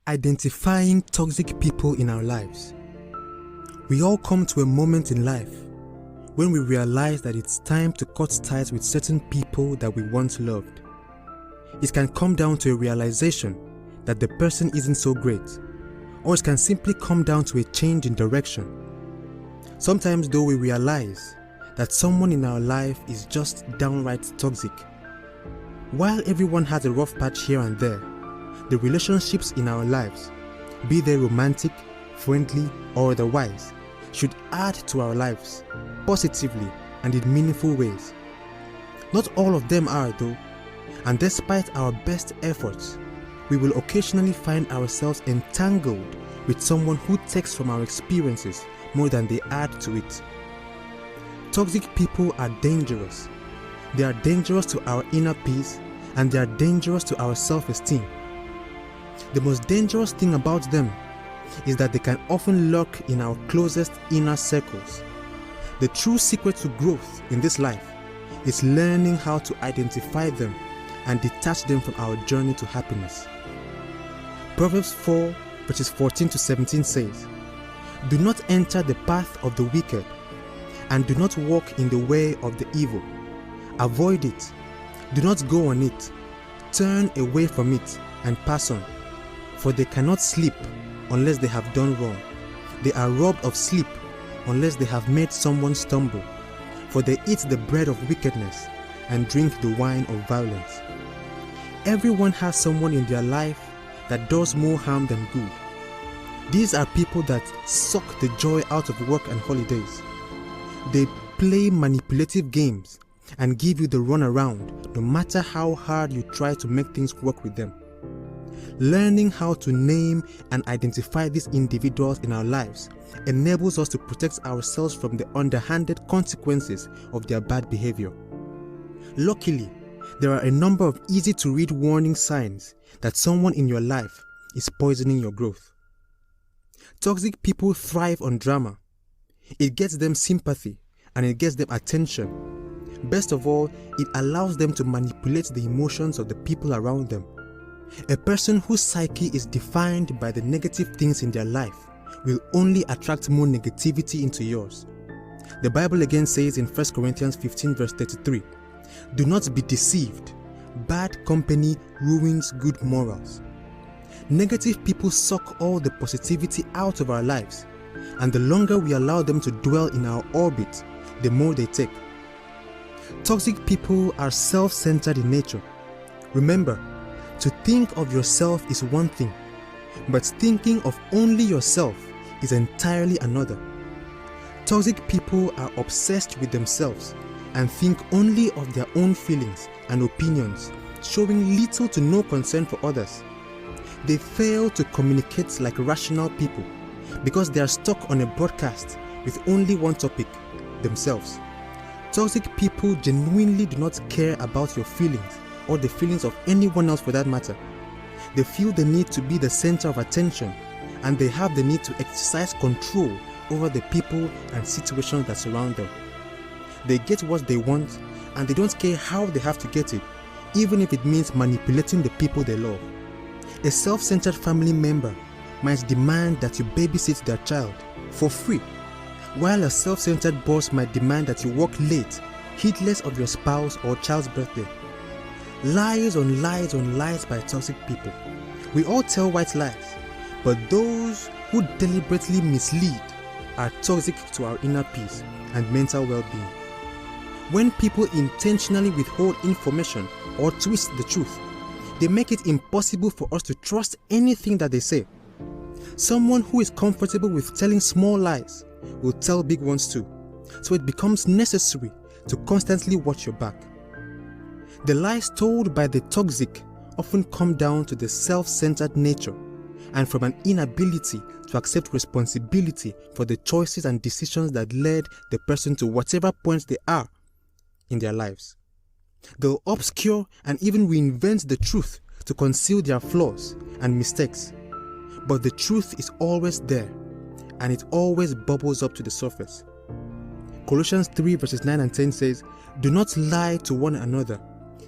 Identifying toxic people in our lives. We all come to a moment in life when we realize that it's time to cut ties with certain people that we once loved. It can come down to a realization that the person isn't so great, or it can simply come down to a change in direction. Sometimes though, we realize that someone in our life is just downright toxic. While everyone has a rough patch here and there, the relationships in our lives, be they romantic, friendly, or otherwise, should add to our lives positively and in meaningful ways. Not all of them are though, and despite our best efforts, we will occasionally find ourselves entangled with someone who takes from our experiences more than they add to it. Toxic people are dangerous. They are dangerous to our inner peace, and they are dangerous to our self-esteem. The most dangerous thing about them is that they can often lurk in our closest inner circles. The true secret to growth in this life is learning how to identify them and detach them from our journey to happiness. Proverbs 4 verses 14 to 17 says, "Do not enter the path of the wicked, and do not walk in the way of the evil. Avoid it. Do not go on it. Turn away from it and pass on. For they cannot sleep unless they have done wrong. They are robbed of sleep unless they have made someone stumble. For they eat the bread of wickedness and drink the wine of violence." Everyone has someone in their life that does more harm than good. These are people that suck the joy out of work and holidays. They play manipulative games and give you the runaround no matter how hard you try to make things work with them. Learning how to name and identify these individuals in our lives enables us to protect ourselves from the underhanded consequences of their bad behavior. Luckily, there are a number of easy-to-read warning signs that someone in your life is poisoning your growth. Toxic people thrive on drama. It gets them sympathy and it gets them attention. Best of all, it allows them to manipulate the emotions of the people around them. A person whose psyche is defined by the negative things in their life will only attract more negativity into yours. The Bible again says in 1 Corinthians 15 verse 33, "Do not be deceived. Bad company ruins good morals." Negative people suck all the positivity out of our lives, and the longer we allow them to dwell in our orbit, the more they take. Toxic people are self-centered in nature. Remember, to think of yourself is one thing, but thinking of only yourself is entirely another. Toxic people are obsessed with themselves and think only of their own feelings and opinions, showing little to no concern for others. They fail to communicate like rational people because they are stuck on a broadcast with only one topic, themselves. Toxic people genuinely do not care about your feelings or the feelings of anyone else for that matter. They feel the need to be the center of attention, and they have the need to exercise control over the people and situations that surround them. They get what they want, and they don't care how they have to get it, even if it means manipulating the people they love. A self-centered family member might demand that you babysit their child for free, while a self-centered boss might demand that you work late, heedless of your spouse or child's birthday. Lies on lies on lies by toxic people. We all tell white lies, but those who deliberately mislead are toxic to our inner peace and mental well-being. When people intentionally withhold information or twist the truth, they make it impossible for us to trust anything that they say. Someone who is comfortable with telling small lies will tell big ones too, so it becomes necessary to constantly watch your back. The lies told by the toxic often come down to the self-centered nature and from an inability to accept responsibility for the choices and decisions that led the person to whatever point they are in their lives. They'll obscure and even reinvent the truth to conceal their flaws and mistakes. But the truth is always there, and it always bubbles up to the surface. Colossians 3 verses 9 and 10 says, "Do not lie to one another,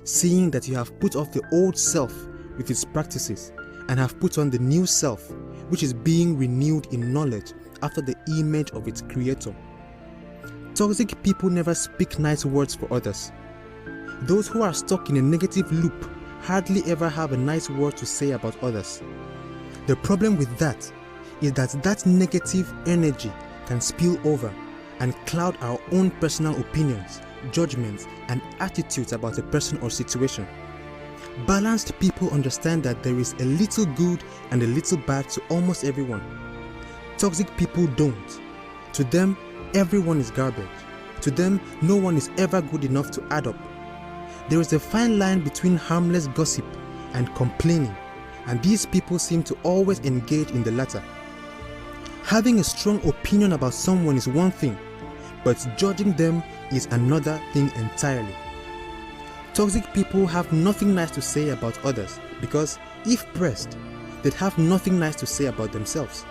seeing that you have put off the old self with its practices, and have put on the new self, which is being renewed in knowledge after the image of its creator. Toxic people never speak nice words for others. Those who are stuck in a negative loop hardly ever have a nice word to say about others. The problem with that is that negative energy can spill over and cloud our own personal opinions, judgments, and attitudes about a person or situation. Balanced people understand that there is a little good and a little bad to almost everyone. Toxic people don't. To them, everyone is garbage. To them, no one is ever good enough to add up. There is a fine line between harmless gossip and complaining, and these people seem to always engage in the latter. Having a strong opinion about someone is one thing, but judging them is another thing entirely. Toxic people have nothing nice to say about others because, if pressed, they'd have nothing nice to say about themselves.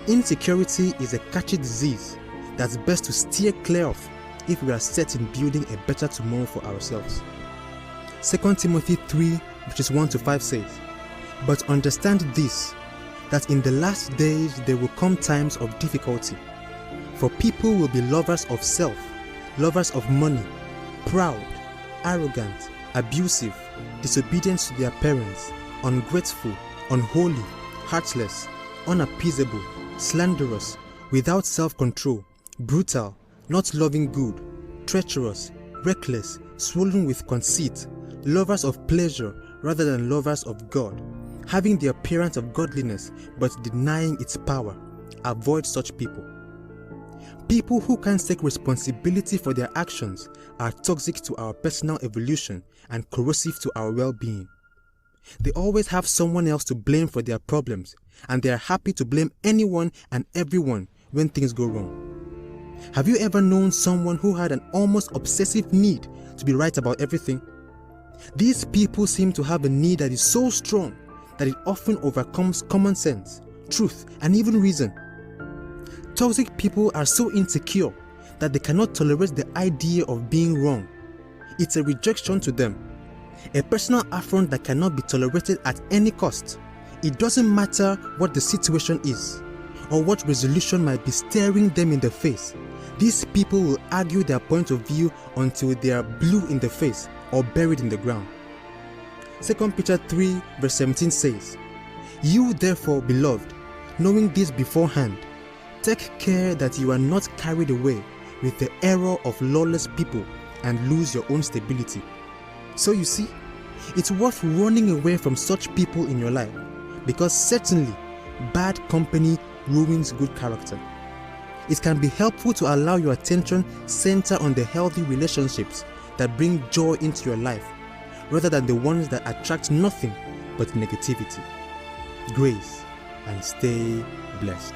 Insecurity is a catchy disease that's best to steer clear of if we are set in building a better tomorrow for ourselves. 2 Timothy 3 verses 1-5 says, "But understand this, that in the last days there will come times of difficulty. For people will be lovers of self, lovers of money, proud, arrogant, abusive, disobedient to their parents, ungrateful, unholy, heartless, unappeasable, slanderous, without self-control, brutal, not loving good, treacherous, reckless, swollen with conceit, lovers of pleasure rather than lovers of God, having the appearance of godliness but denying its power. Avoid such people." People who can't take responsibility for their actions are toxic to our personal evolution and corrosive to our well-being. They always have someone else to blame for their problems, and they are happy to blame anyone and everyone when things go wrong. Have you ever known someone who had an almost obsessive need to be right about everything? These people seem to have a need that is so strong that it often overcomes common sense, truth, and even reason. Toxic people are so insecure that they cannot tolerate the idea of being wrong. It's a rejection to them, a personal affront that cannot be tolerated at any cost. It doesn't matter what the situation is or what resolution might be staring them in the face. These people will argue their point of view until they are blue in the face or buried in the ground. 2 Peter 3 verse 17 says, "You therefore, beloved, knowing this beforehand, take care that you are not carried away with the error of lawless people and lose your own stability." So you see, it's worth running away from such people in your life, because certainly bad company ruins good character. It can be helpful to allow your attention center on the healthy relationships that bring joy into your life, rather than the ones that attract nothing but negativity. Grace, and stay blessed.